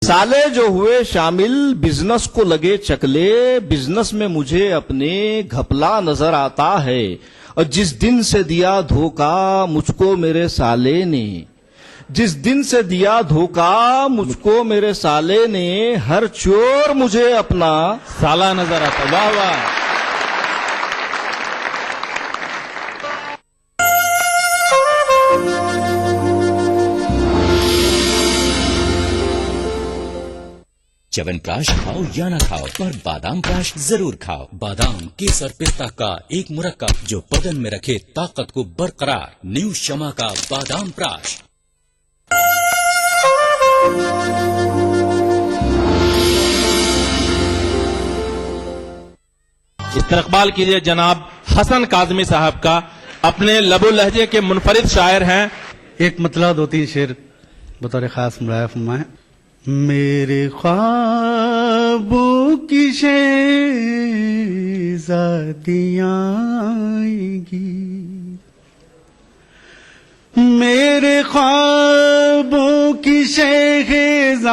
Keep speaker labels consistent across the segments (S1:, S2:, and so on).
S1: साले जो हुए शामिल बिजनेस को लगे चकले, बिजनेस में मुझे अपने घपला नजर आता है। और जिस दिन से दिया धोखा मुझको मेरे साले ने, जिस दिन से दिया धोखा मुझको मेरे साले ने, हर चोर मुझे अपना
S2: साला नजर आता। वाह वाह।
S3: च्यवनप्राश खाओ या ना खाओ, पर बादाम प्राश जरूर खाओ। बादाम, केसर, पिस्ता का एक मुरक्कब जो बदन में रखे ताकत को बरकरार। न्यू शमा का बादाम प्राश।
S2: इस्तकबाल कीजिए जनाब हसन काजमी साहब का। अपने लबो लहजे के मुनफरिद शायर हैं।
S4: एक मतला 2-3 शेर बतौर खास मुराया फरमाए। मेरे ख्वाबों की शहज़ादियाँ आएंगी, मेरे ख्वाबों की शहज़ादियाँ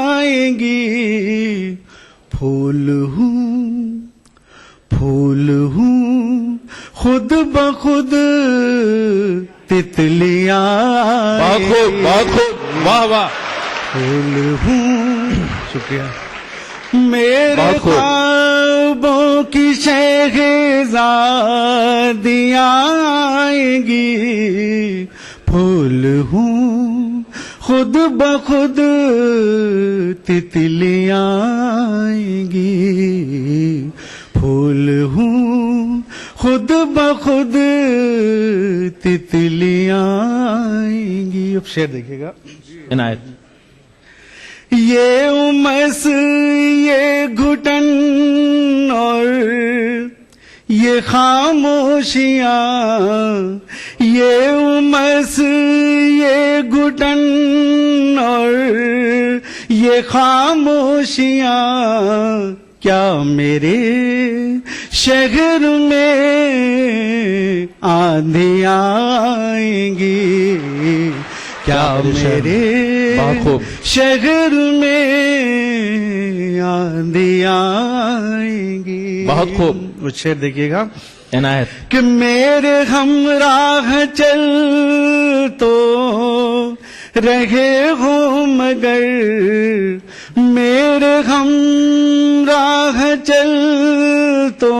S4: आएंगी। फूल हूँ खुद ब खुद तितलियाँ।
S2: बहुत खूब, बहुत खूब, वाह वाह।
S4: फूल हूँ, शुक्रिया। मेरे ख्वाबों की शहज़ादियाँ आएंगी। फूल हूँ खुद ब खुद तितलियाँ आएंगी। फूल हूँ खुद ब खुद तितलियाँ आएंगी। अब शेर देखिएगा।
S2: इनायत।
S4: ये उमस, ये घुटन और ये खामोशियाँ, ये उमस, ये घुटन और ये खामोशियाँ, क्या मेरे शहर में आंधियाँ आएंगी? क्या मेरे शहर में आंधियाँ आएंगी?
S2: बहुत खूब।
S4: वो शेर देखिएगा।
S2: इनायत।
S4: कि मेरे हमराह चल तो रहे हो मगर, मेरे हमराह चल तो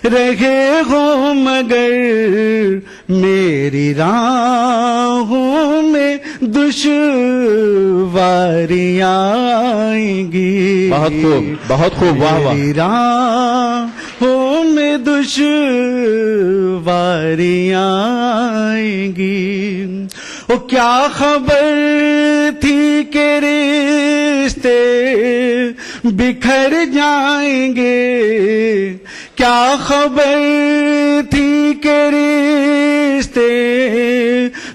S4: रहे हो मगर, मेरी राहों में दुश्वारियाँ आएंगी।
S2: बहुत खूब, बहुत खूब, वाह वाह।
S4: मेरी राहों में दुश्वारियाँ आएंगी। ओ क्या खबर थी कि रिश्ते बिखर जाएंगे, क्या खबर थी कि रिश्ते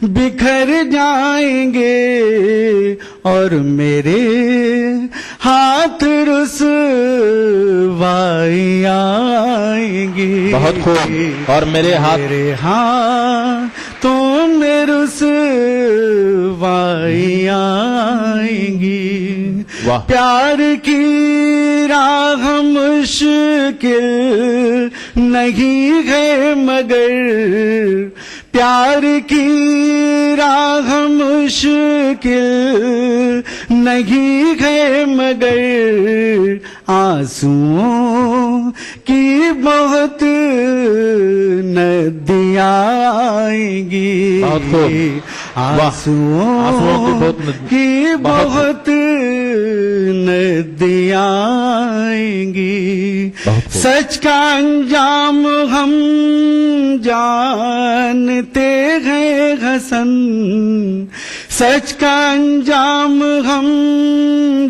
S4: बिखर जाएंगे, और मेरे हाथ रुसवाई आएंगी।
S2: बहुत खूब। और मेरे
S4: हाथों में रुसवाई आएंगी।
S2: वाह।
S4: प्यार की राह मुश्किल नहीं है मगर, प्यार की राह मुश्किल नहीं है मगर, आंसुओं की बहुत नदियाँ आएंगी। आंसुओं की बहुत नदियाँ आएंगी। सच का अंजाम हम जानते हैं हसन, सच का अंजाम हम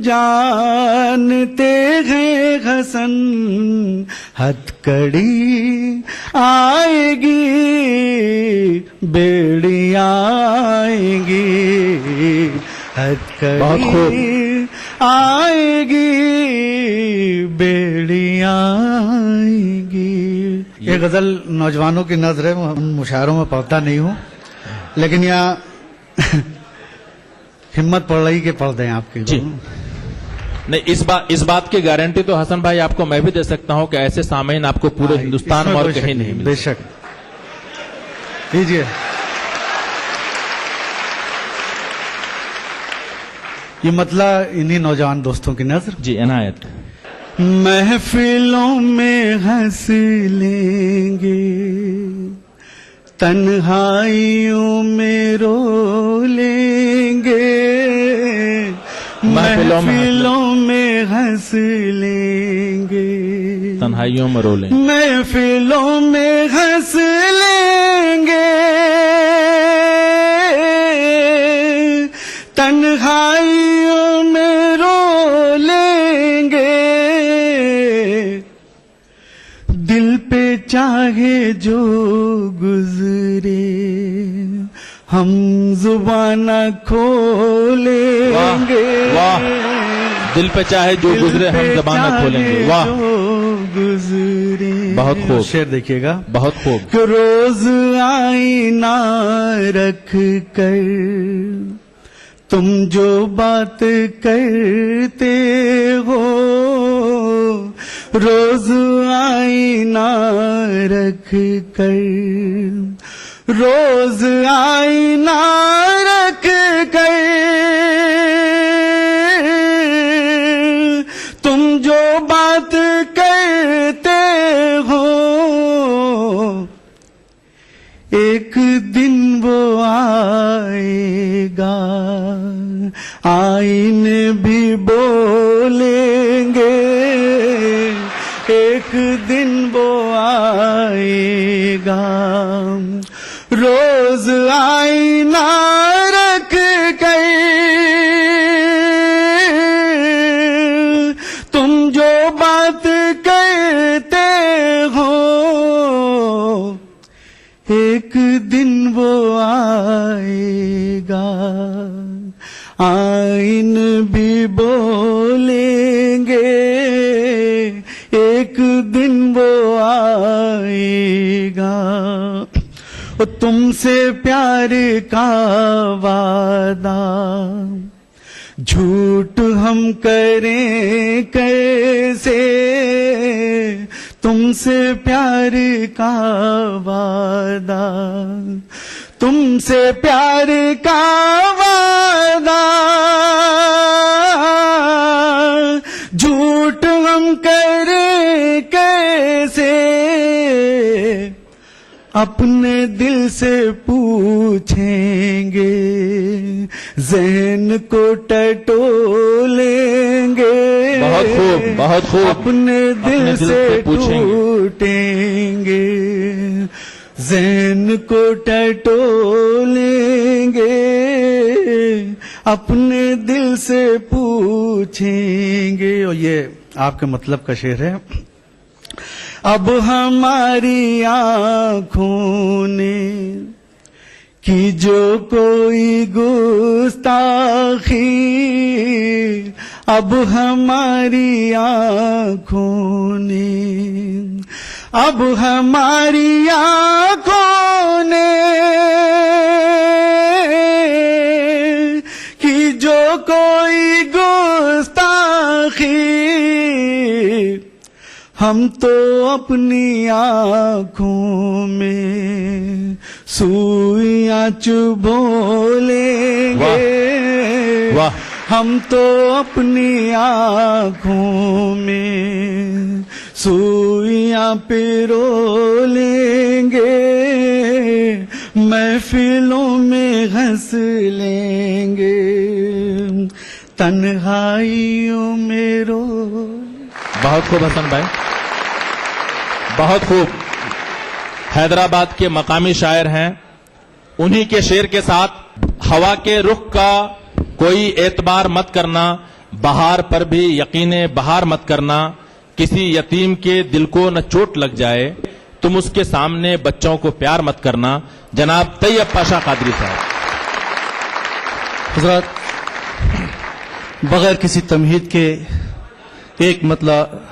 S4: जानते हैं हसन। हथकड़ी आएगी, बेड़ियाँ आएंगी। हथकड़ी आएगी, बेड़ियाँ आएंगी। ये गजल नौजवानों की नजर है, मुशायरों में पढ़ता नहीं हूँ, लेकिन यहाँ हिम्मत पड़ रही कि पढ़ दें आपकी
S2: जी। नहीं, इस बात की गारंटी तो हसन भाई आपको मैं भी दे सकता हूं कि ऐसे सामीन आपको पूरे हिंदुस्तान में और कहीं नहीं मिले।
S4: बेशक लीजिए। ये मतलब इन्हीं नौजवान दोस्तों की नजर।
S2: जी इनायत।
S4: महफिलों में हंस लेंगे, तन्हाइयों में रो लेंगे। महफिलों में हंस लेंगे,
S2: तन्हाइयों में रो लेंगे।
S4: महफिलों में हंस लेंगे, तन्हाइयों में रो लेंगे। दिल पे चाहे जो गुजरे, हम जुबान खोलेंगे।
S2: वाह, दिल पे चाहे जो गुजरे हम ज़बान खोलेंगे। वाह,
S4: गुजरे।
S2: बहुत खूब।
S4: शेर देखिएगा,
S2: बहुत खूब।
S4: कि रोज आईना रख कर तुम जो बात करते हो, रोज आईना रख कर, रोज आईना रख कर तुम जो बात करते हो, एक दिन वो आएगा, आईने भी बोलेंगे। एक दिन वो आएगा, रोज आईना रख कर तुम जो बात करते हो, एक दिन वो आएगा, आईन भी बोलेंगे। एक दिन वो आएगा, वो तुमसे प्यार का वादा झूठ हम करें कैसे, तुमसे प्यार का वादा, तुमसे प्यार का वादा झूठ हम करें कैसे। अपने दिल से पूछेंगे, ज़हन को टटोलेंगे।
S2: बहुत खूब, बहुत खूब।
S4: अपने दिल से टूटेंगे, ज़हन को टटोलेंगे। अपने दिल से पूछेंगे। और ये आपके मतलब का शेर है। अब हमारी आँखों ने की जो कोई गुस्ताखी, अब हमारी आँखों ने, अब हमारी आँखों ने की जो कोई गुस्ताखी, हम तो अपनी आँखों में सुइयां चुभोलेंगे।
S2: वाह।
S4: हम तो अपनी आँखों में सुइयां पिरोलेंगे। महफिलों में हंस लेंगे, तन्हाइयों में रो।
S2: बहुत खूब हसन भाई, बहुत खूब। हैदराबाद के मकामी शायर हैं। उन्हीं के शेर के साथ हवा के रुख का कोई एतबार मत करना, बहार पर भी यकीने बहार मत करना, किसी यतीम के दिल को न चोट लग जाए, तुम उसके सामने बच्चों को प्यार मत करना। जनाब तैयब पाशा कादरी साहब।
S5: हज़रात, बगैर किसी तमहीद के एक मतलब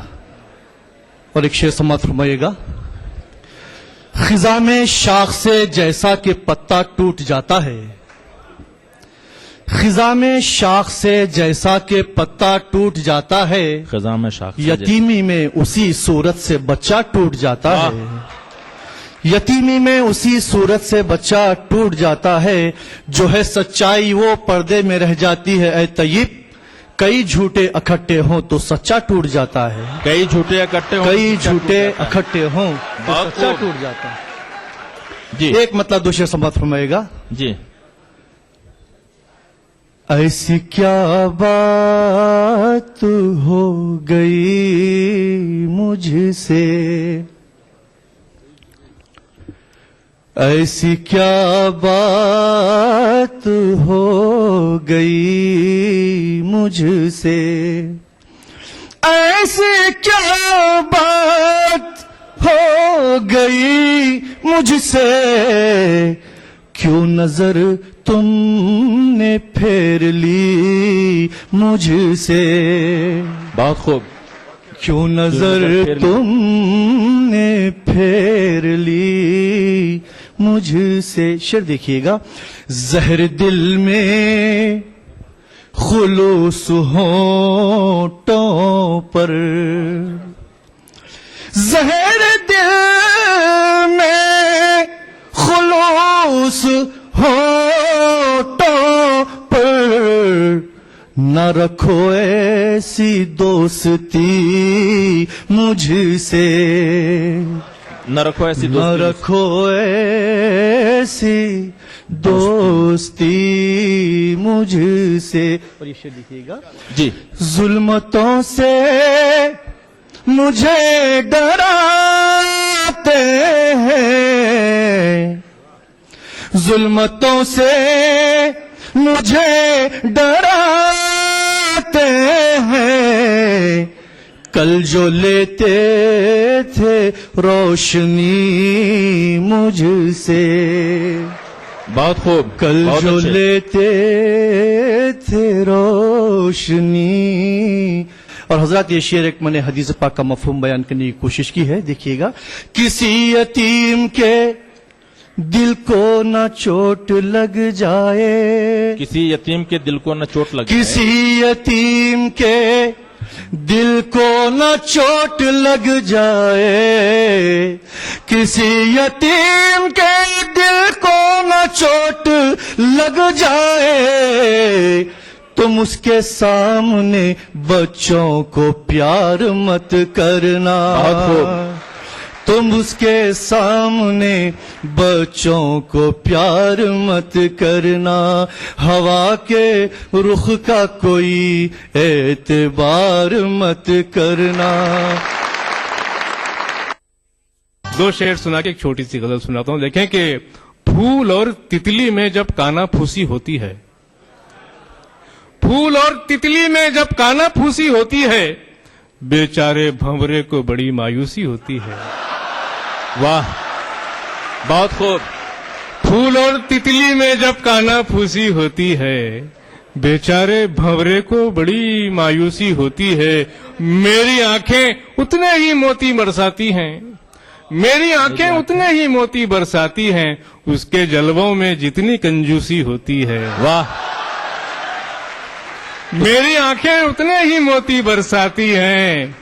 S5: और एक शेर समाप्त फरमाइएगा। खिजा में शाख से जैसा कि पत्ता टूट जाता है, खिजा में शाख से जैसा के पत्ता टूट जाता है,
S2: खजा में शाख से
S5: यतीमी में उसी सूरत से बच्चा टूट जाता है। यतीमी में उसी सूरत से बच्चा टूट जाता है। जो है सच्चाई वो पर्दे में रह जाती है। ऐ तय्यब, कई झूठे इकट्ठे हों तो सच्चा टूट जाता है।
S2: कई झूठे इकट्ठे हों,
S5: कई
S2: सच्चा
S5: झूठे
S2: टूट जाता है।
S5: इकट्ठे हों तो
S2: बहुत
S5: सच्चा
S2: खूब।
S5: टूट जाता है।
S2: जी
S5: एक मतलब दूसरे संबंध फरमाएगा।
S2: जी।
S5: ऐसी क्या बात हो गई मुझसे, ऐसी क्या बात हो गई मुझसे, ऐसी क्या बात हो गई मुझसे, क्यों नजर तुमने फेर ली मुझसे,
S2: बहुत खूब।
S5: क्यों नजर तुमने फेर ली मुझसे। शेर देखिएगा। जहर दिल में खुलूस होंठों पर, जहर दिल में खुलूस होठों पर, न रखो ऐसी दोस्ती मुझसे,
S2: न रखो ऐसी
S5: न
S2: दोस्ती।
S5: रखो ऐसी दोस्ती मुझसे। और ये शेर लिखिएगा।
S2: जी।
S5: जुल्मतों से मुझे डराते हैं, जुल्मतों से मुझे डराते हैं, कल जो लेते थे रोशनी मुझसे,
S2: बहुत खूब।
S5: कल
S2: बहुत
S5: जो
S2: अच्छे।
S5: लेते थे रोशनी। और हजरत ये शेर एक मैंने हदीस पाक का मफहूम बयान करने की कोशिश की है। देखिएगा। किसी यतीम के दिल को न चोट लग जाए,
S2: किसी यतीम के दिल को न चोट लगे,
S5: किसी यतीम के दिल को न चोट लग जाए, किसी यतीम के दिल को न चोट लग जाए, तुम उसके सामने बच्चों को प्यार मत करना,
S2: बहुत खूब।
S5: तुम उसके सामने बच्चों को प्यार मत करना, हवा के रुख का कोई एतबार मत करना।
S6: दो शेर सुना के एक छोटी सी गजल सुनाता हूं। देखें कि फूल और तितली में जब काना फूसी होती है, फूल और तितली में जब काना फूसी होती है, बेचारे भंवरे को बड़ी मायूसी होती है।
S2: वाह, बहुत खूब।
S6: फूल और तितली में जब काना फूसी होती है, बेचारे भंवरे को बड़ी मायूसी होती है। मेरी आंखें उतने ही मोती बरसाती हैं, मेरी आंखें उतने ही मोती बरसाती हैं, उसके जलवों में जितनी कंजूसी होती है।
S2: वाह,
S6: मेरी आंखें उतने ही मोती बरसाती हैं,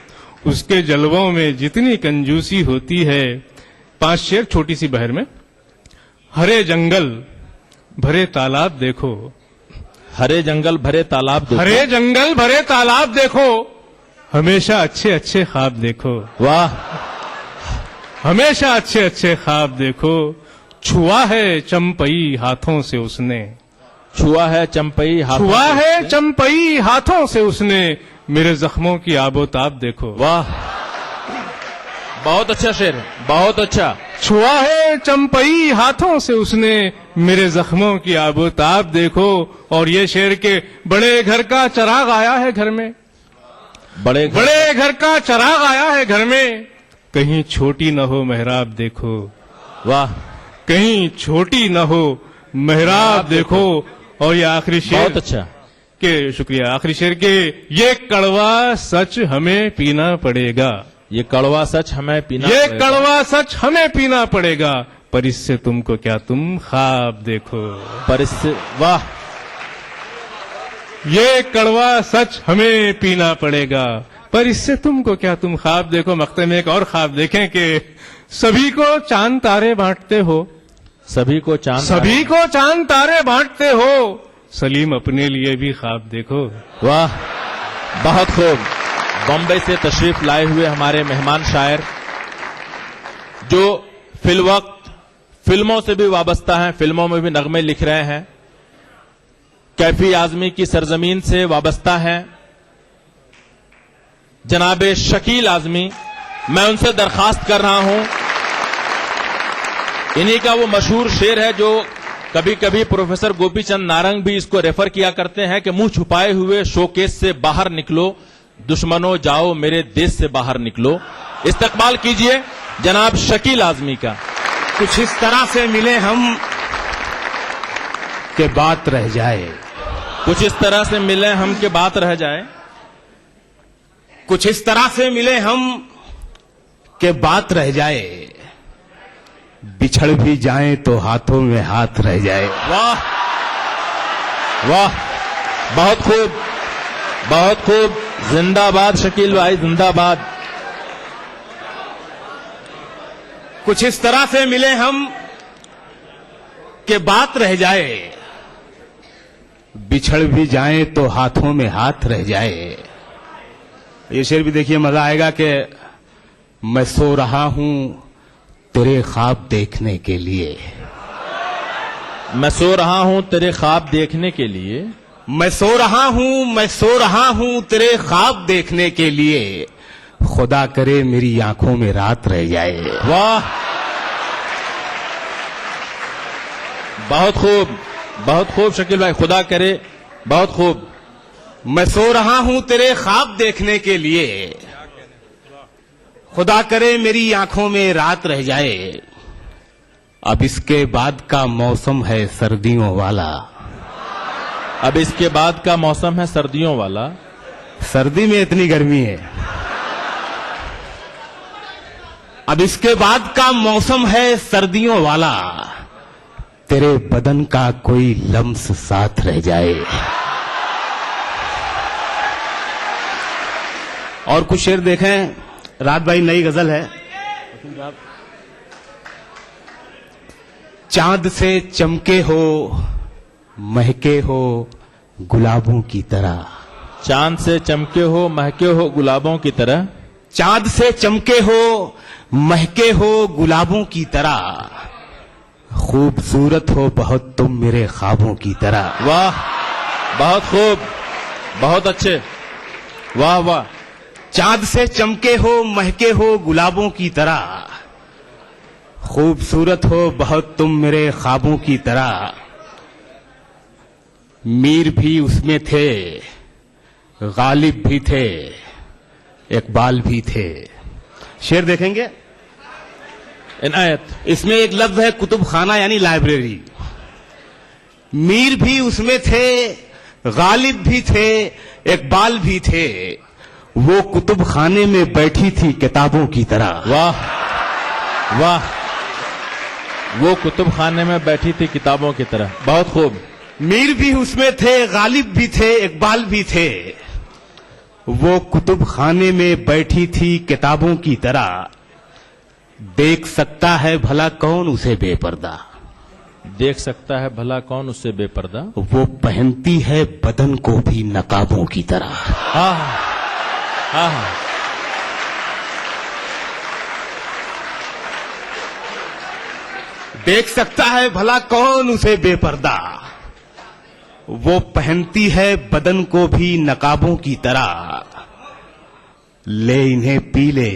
S6: उसके जलवों में जितनी कंजूसी होती है। 5 शेर छोटी सी बहर में। हरे जंगल भरे तालाब देखो,
S2: हरे जंगल भरे तालाब देखो,
S6: हरे जंगल भरे तालाब देखो, हमेशा अच्छे अच्छे ख्वाब देखो।
S2: वाह,
S6: हमेशा अच्छे अच्छे ख्वाब देखो। छुआ है चंपई हाथों से उसने,
S2: छुआ है चंपई हाथों
S6: छुआ
S2: से
S6: है
S2: उसने।
S6: चंपई हाथों से उसने, मेरे जख्मों की आबोताब देखो।
S2: वाह, बहुत अच्छा शेर, बहुत अच्छा।
S6: छुआ है चंपई हाथों से उसने, मेरे जख्मों की आबोताब देखो। और ये शेर के बड़े घर का चराग आया है घर में,
S2: बड़े
S6: बड़े घर का चराग आया है घर में, कहीं छोटी न हो मेहराब देखो।
S2: वाह,
S6: कहीं छोटी न हो मेहराब देखो। और ये आखिरी शेर
S2: बहुत अच्छा।
S6: के शुक्रिया। आखिरी शेर के, ये कड़वा सच हमें पीना पड़ेगा,
S2: ये कड़वा सच हमें पीना
S6: ये
S2: पड़ेगा।
S6: कड़वा सच हमें पीना पड़ेगा, पर इससे तुमको क्या तुम ख्वाब देखो।
S2: पर इससे, वाह,
S6: ये कड़वा सच हमें पीना पड़ेगा। पर इससे तुमको क्या, तुम ख्वाब देखो। मक्ते में एक और ख्वाब देखें कि सभी को चांद तारे बांटते हो,
S2: सभी को
S6: चांद तारे बांटते हो। सलीम अपने लिए भी ख्वाब देखो।
S2: वाह, बहुत खूब। बॉम्बे से तशरीफ लाए हुए हमारे मेहमान शायर जो फिलवक्त फिल्मों से भी वाबस्ता हैं, फिल्मों में भी नगमे लिख रहे हैं, कैफी आजमी की सरजमीन से वाबस्ता हैं, जनाबे शकील आजमी। मैं उनसे दरखास्त कर रहा हूं, इन्हीं का वो मशहूर शेर है जो कभी कभी प्रोफेसर गोपीचंद नारंग भी इसको रेफर किया करते हैं कि मुंह छुपाए हुए शोकेस से बाहर निकलो, दुश्मनों जाओ मेरे देश से बाहर निकलो। इस्तकबाल कीजिए जनाब शकील आजमी का।
S7: कुछ इस तरह से मिले हम कि बात रह जाए,
S2: कुछ इस तरह से मिले हम कि बात रह जाए,
S7: कुछ इस तरह से मिले हम कि बात रह जाए, बिछड़ भी जाएं तो हाथों में हाथ रह जाए।
S2: वाह वाह, बहुत खूब, बहुत खूब। जिंदाबाद शकील भाई, जिंदाबाद।
S7: कुछ इस तरह से मिले हम कि बात रह जाए, बिछड़ भी जाएं तो हाथों में हाथ रह जाए। ये शेर भी देखिए, मजा आएगा कि मैं सो रहा हूं तेरे ख्वाब देखने के लिए,
S2: मैं सो रहा हूं तेरे ख्वाब देखने के लिए,
S7: मैं सो रहा हूं तेरे ख्वाब देखने के लिए, खुदा करे मेरी आंखों में रात रह जाए।
S2: वाह, बहुत खूब, बहुत खूब शकील भाई, खुदा करे, बहुत खूब।
S7: मैं सो रहा हूं तेरे ख्वाब देखने के लिए, खुदा करे मेरी आंखों में रात रह जाए। अब इसके बाद का मौसम है सर्दियों वाला,
S2: अब इसके बाद का मौसम है सर्दियों वाला।
S7: सर्दी में इतनी गर्मी है। अब इसके बाद का मौसम है सर्दियों वाला, तेरे बदन का कोई लम्स साथ रह जाए। और कुछ शेर देखें, रात भाई नई गजल है। चांद से चमके हो महके हो गुलाबों की तरह,
S2: चांद से चमके हो महके हो गुलाबों की तरह,
S7: चांद से चमके हो महके हो गुलाबों की तरह, खूबसूरत हो बहुत तुम मेरे ख्वाबों की तरह।
S2: वाह, बहुत खूब, बहुत अच्छे, वाह वाह।
S7: चांद से चमके हो महके हो गुलाबों की तरह, खूबसूरत हो बहुत तुम मेरे ख्वाबों की तरह। मीर भी उसमें थे, गालिब भी थे, इकबाल भी थे। शेर देखेंगे,
S2: इनायत।
S7: इसमें एक लफ्ज है कुतुब खाना यानी लाइब्रेरी। मीर भी उसमें थे, गालिब भी थे, इकबाल भी थे, वो कुतुब खाने में बैठी थी किताबों की तरह।
S2: वाह वाह, वो कुतुब खाने में बैठी थी किताबों की तरह, बहुत खूब।
S7: मीर भी उसमें थे, गालिब भी थे, इकबाल भी थे, वो कुतुब खाने में बैठी थी किताबों की तरह। देख सकता है भला कौन उसे बेपर्दा,
S2: देख सकता है भला कौन उससे बेपर्दा,
S7: वो पहनती है बदन को भी नकाबों की तरह।
S2: हाँ हाँ हाँ।
S7: देख सकता है भला कौन उसे बेपर्दा, वो पहनती है बदन को भी नकाबों की तरह। ले इन्हें पी ले,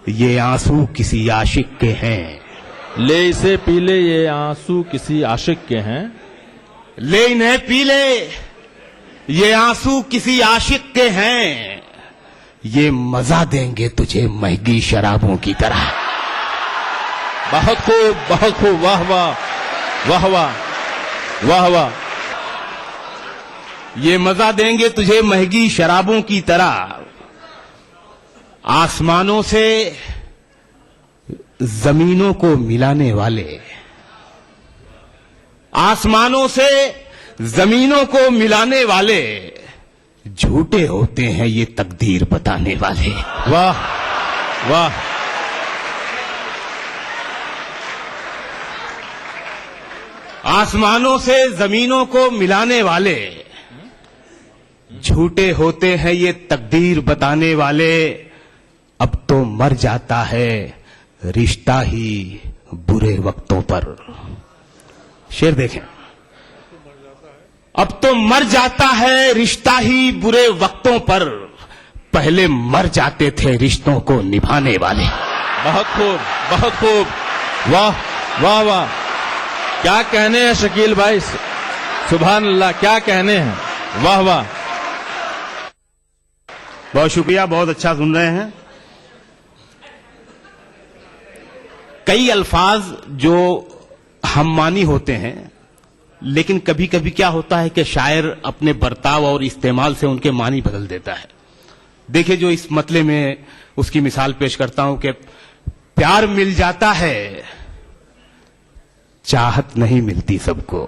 S7: ये आंसू किसी आशिक के हैं,
S2: ले इसे पी ले, ये आंसू किसी आशिक के हैं।
S7: ले इन्हें पी ले, ये आंसू किसी आशिक के हैं, ये मजा देंगे तुझे महंगी शराबों की तरह।
S2: बहुत खूब, बहुत खूब, वाह वाह, वाह वाह, वाह वाह।
S7: ये मजा देंगे तुझे महंगी शराबों की तरह। आसमानों से जमीनों को मिलाने वाले, आसमानों से जमीनों को मिलाने वाले झूठे होते हैं ये तकदीर बताने वाले।
S2: वाह वाह।
S7: आसमानों से जमीनों को मिलाने वाले झूठे होते हैं ये तकदीर बताने वाले। अब तो मर जाता है रिश्ता ही बुरे वक्तों पर। शेर देखें, अब तो मर जाता है रिश्ता ही बुरे वक्तों पर, पहले मर जाते थे रिश्तों को निभाने वाले।
S2: बहुत खूब, बहुत खूब। वाह वाह वाह, क्या कहने हैं शकील भाई, सुभान अल्लाह, क्या कहने हैं। वाह वाह।
S7: बहुत शुक्रिया, बहुत अच्छा सुन रहे हैं। कई अल्फाज जो हम मानी होते हैं, लेकिन कभी कभी क्या होता है कि शायर अपने बर्ताव और इस्तेमाल से उनके मानी बदल देता है। देखिए, जो इस मतले में उसकी मिसाल पेश करता हूं कि प्यार मिल जाता है, चाहत नहीं मिलती सबको।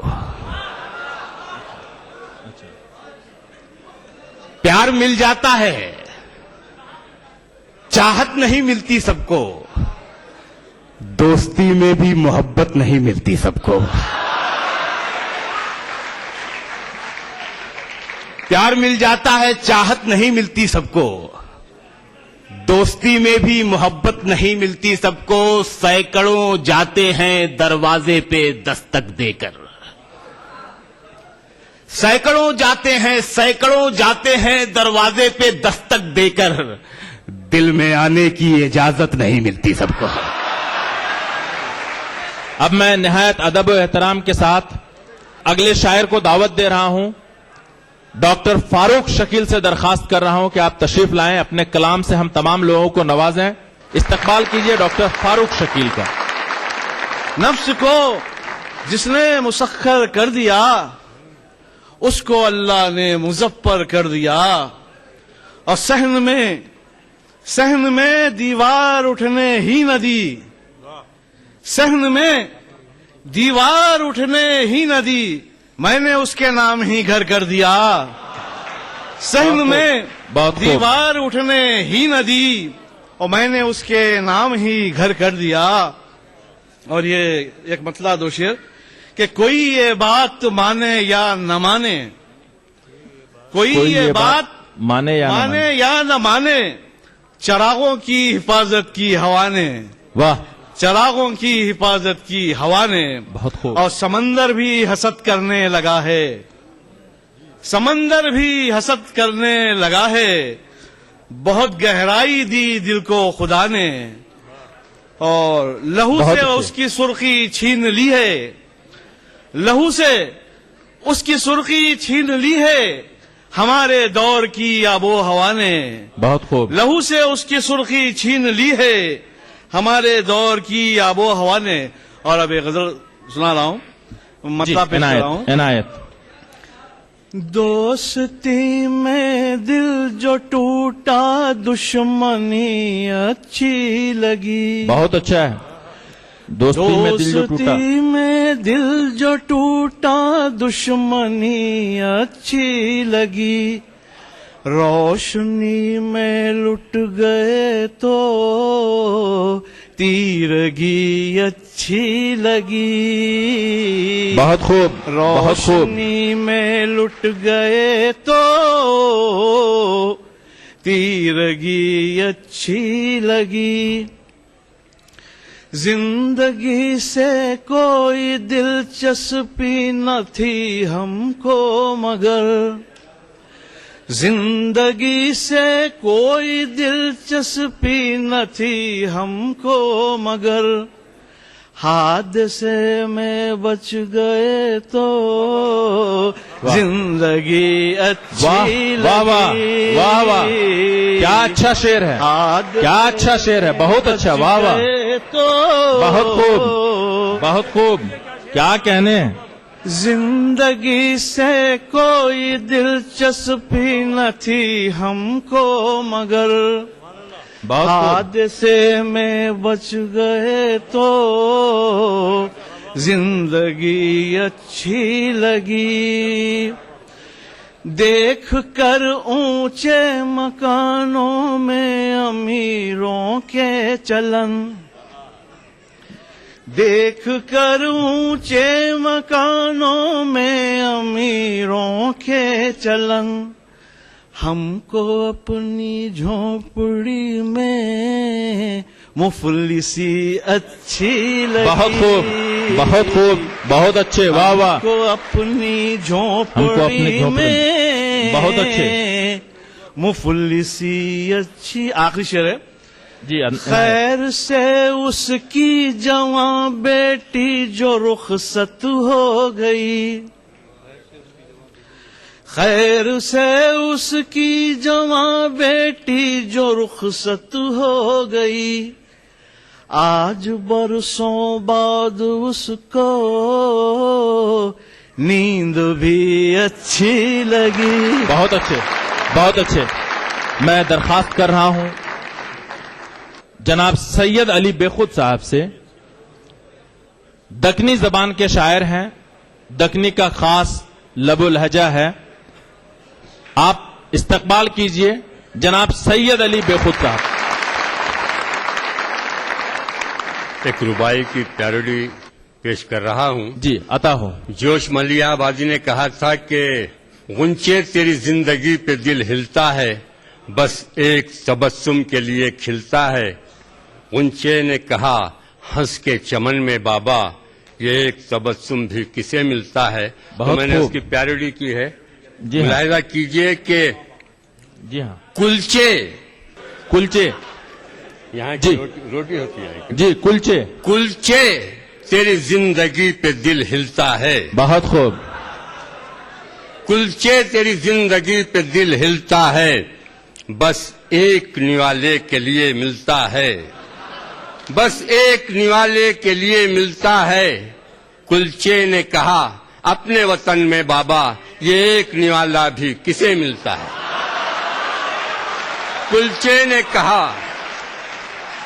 S7: प्यार मिल जाता है, चाहत नहीं मिलती सबको, दोस्ती में भी मोहब्बत नहीं मिलती सबको। प्यार मिल जाता है, चाहत नहीं मिलती सबको, दोस्ती में भी मोहब्बत नहीं मिलती सबको। सैकड़ों जाते हैं दरवाजे पे दस्तक देकर, सैकड़ों जाते हैं दरवाजे पे दस्तक देकर, दिल में आने की इजाजत नहीं मिलती सबको।
S2: अब मैं निहायत अदब और एहतराम के साथ अगले शायर को दावत दे रहा हूं। डॉक्टर फारूक शकील से दरखास्त कर रहा हूं कि आप तशरीफ लाएं, अपने कलाम से हम तमाम लोगों को नवाजें। इस्तकबाल कीजिए डॉक्टर फारूक शकील का।
S5: नफ्स को जिसने मुसख्खर कर दिया, उसको अल्लाह ने मुजफ्फर कर दिया। और सहन में दीवार उठने ही न दी, सहन में दीवार उठने ही न दी, मैंने उसके नाम ही घर कर दिया। सहन में दीवार उठने ही न दी, और मैंने उसके नाम ही घर कर दिया। और ये एक मतला दो शेर कि कोई ये बात माने या न माने, कोई ये बात
S2: माने
S5: या न माने, चरागों की हिफाजत की हवा ने।
S2: वाह,
S5: चरागों की हिफाजत की हवा ने।
S2: बहुत खूब।
S5: और समंदर भी हसद करने लगा है, समंदर भी हसद करने लगा है, बहुत गहराई दी दिल को खुदा ने, और लहू से उसकी सुर्खी छीन ली है, लहू से उसकी सुर्खी छीन ली है, हमारे दौर की आबो हवा ने।
S2: बहुत खूब।
S5: लहू से उसकी सुर्खी छीन ली है, हमारे दौर की आबो हवा ने। और अब एक गजल सुना रहा हूं, मतलब पेश कर रहा हूं।
S2: इनायत।
S5: दोस्ती में दिल जो टूटा, दुश्मनी अच्छी लगी।
S2: बहुत अच्छा है। दोस्ती में दिल जो टूटा,
S5: दोस्ती में दिल जो टूटा, दुश्मनी अच्छी लगी। रोशनी में लुट गए तो तीरगी अच्छी लगी।
S2: बहुत खूब, बहुत खूब।
S5: रोशनी में लुट गए तो तीरगी अच्छी लगी। जिंदगी से कोई दिलचस्पी न थी हमको, मगर जिंदगी से कोई दिलचस्पी न थी हमको, मगर हादसे में बच गए तो जिंदगी अच्छी लगी।
S2: वाह वाह वाह वाह, क्या अच्छा शेर है, क्या अच्छा शेर है, बहुत अच्छा। वाह वाह,
S5: तो
S2: बहुत खूब, बहुत खूब। क्या कहने हैं।
S5: जिंदगी से कोई दिलचस्पी न थी हमको, मगर हादसे में बच गए तो जिंदगी अच्छी लगी, देख कर ऊंचे मकानों में अमीरों के चलन, देख कर ऊंचे मकानों में अमीरों के चलन, हमको अपनी झोंपड़ी में मुफलिसी अच्छी लगी।
S2: बहुत खूब, बहुत खूब, बहुत अच्छे, वाह वाह।
S5: हमको अपनी
S2: हमको अपनी
S5: झोंपड़ी
S2: झोंपड़ी
S5: में
S2: बहुत अच्छे।
S5: मुफलिसी अच्छी। आखिरी शेर है
S2: जी।
S5: खैर से उसकी जवां बेटी जो रुखसत हो गई, खैर से उसकी जवां बेटी जो रुखसत हो गई, आज बरसों बाद उसको नींद भी अच्छी लगी।
S2: बहुत अच्छे, बहुत अच्छे। मैं दरखास्त कर रहा हूं जनाब सैयद अली बेखुद साहब से, दक्कनी जबान के शायर हैं, दक्कनी का खास लबो लहजा है, आप इस्तकबाल कीजिए जनाब सैयद अली बेखुद साहब।
S8: एक रुबाई की पैरोडी पेश कर रहा हूं।
S2: जी, अता हो।
S8: जोश मलियाबादी ने कहा था कि गुंचे तेरी जिंदगी पे दिल हिलता है, बस एक तबस्सुम के लिए खिलता है। गुंचे ने कहा हंस के चमन में बाबा, ये एक तबस्सुम भी किसे मिलता है। तो मैंने
S2: खूब।
S8: उसकी पैरोडी की है।
S2: जी हाँ।
S8: मुलाहिजा कीजिए कि
S2: जी हाँ।
S8: कुलचे,
S2: कुलचे,
S8: यहाँ
S2: जी।
S8: की रोटी होती है,
S2: जी, कुलचे,
S8: कुलचे तेरी जिंदगी पे दिल हिलता है,
S2: बहुत खूब।
S8: कुलचे तेरी जिंदगी पे दिल हिलता है, बस एक निवाले के लिए मिलता है, बस एक निवाले के लिए मिलता है। कुलचे ने कहा अपने वतन में बाबा, ये एक निवाला भी किसे मिलता है। कुलचे ने कहा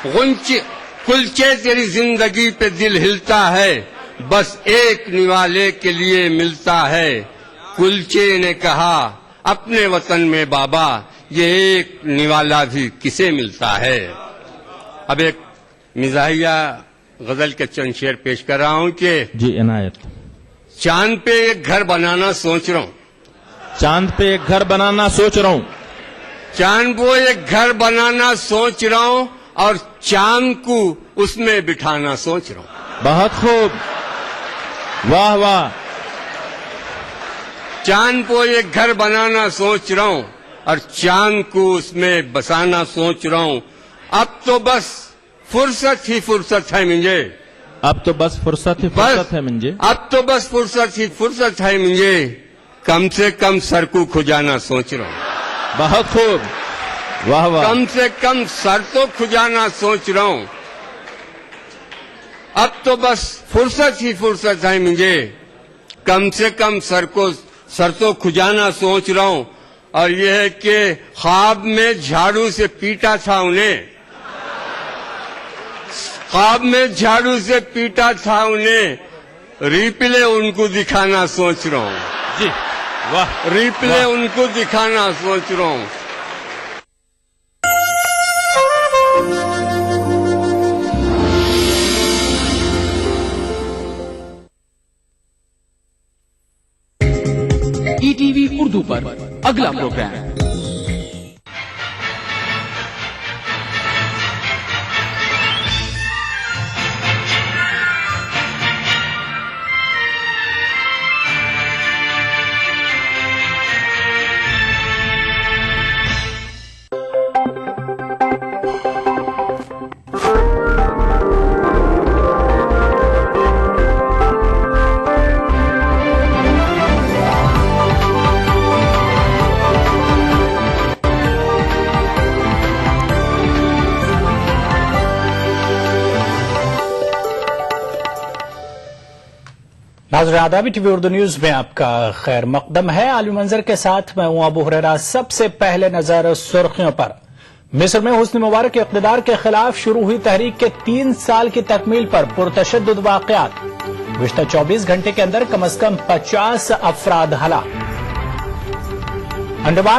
S8: कुलचे तेरी जिंदगी पे दिल हिलता है, बस एक निवाले के लिए मिलता है। कुलचे ने कहा अपने वतन में बाबा, ये एक निवाला भी किसे मिलता है। अब एक मिजाहिया गजल के चंद शेर पेश कर रहा हूं कि
S2: जी, इनायत।
S8: चांद पे एक घर बनाना सोच रहा हूं,
S2: चांद पे एक घर बनाना सोच रहा हूं,
S8: चांद को एक घर बनाना सोच रहा हूं और चांद को उसमें बिठाना सोच रहा हूं।
S2: बहुत खूब, वाह वाह।
S8: चांद को एक घर बनाना सोच रहा हूं और चांद को उसमें बसाना सोच रहा हूं। अब तो बस फुर्सत ही फुर्सत है मुझे,
S2: अब तो बस फुर्सत ही फुर्सत है मुझे,
S8: अब तो बस फुर्सत ही फुर्सत है मुझे, कम से कम सर को खुजाना सोच रहा हूं।
S2: बहुत खूब, वाह वाह।
S8: कम से कम सर तो खुजाना सोच रहा हूं। अब तो बस फुर्सत ही फुर्सत है मुझे, कम से कम सर तो खुजाना सोच रहा हूं। और यह है कि ख्वाब में झाड़ू से पीटा था उन्हें, ख्वाब में झाड़ू से पीटा था उन्हें, रिप्ले उनको दिखाना सोच रहा हूं।
S2: जी, वाह।
S8: रिप्ले उनको दिखाना सोच रहा हूं।
S9: ईटीवी उर्दू पर अगला प्रोग्राम
S10: नाज़रीन आदाब, टीवी उर्दू न्यूज में आपका खैर मकदम है। आलमी मंजर के साथ मैं हूं अबू हुरैरा। सबसे पहले नजर सुर्खियों पर। मिस्र में हुस्न मुबारक के इक़्तिदार के खिलाफ शुरू हुई तहरीक के 3 साल की तकमील पर पुरतशद्दुद वाक़यात। गुज़िश्ता 24 घंटे के अंदर कम से कम 50 अफराद हलाक। अंडमान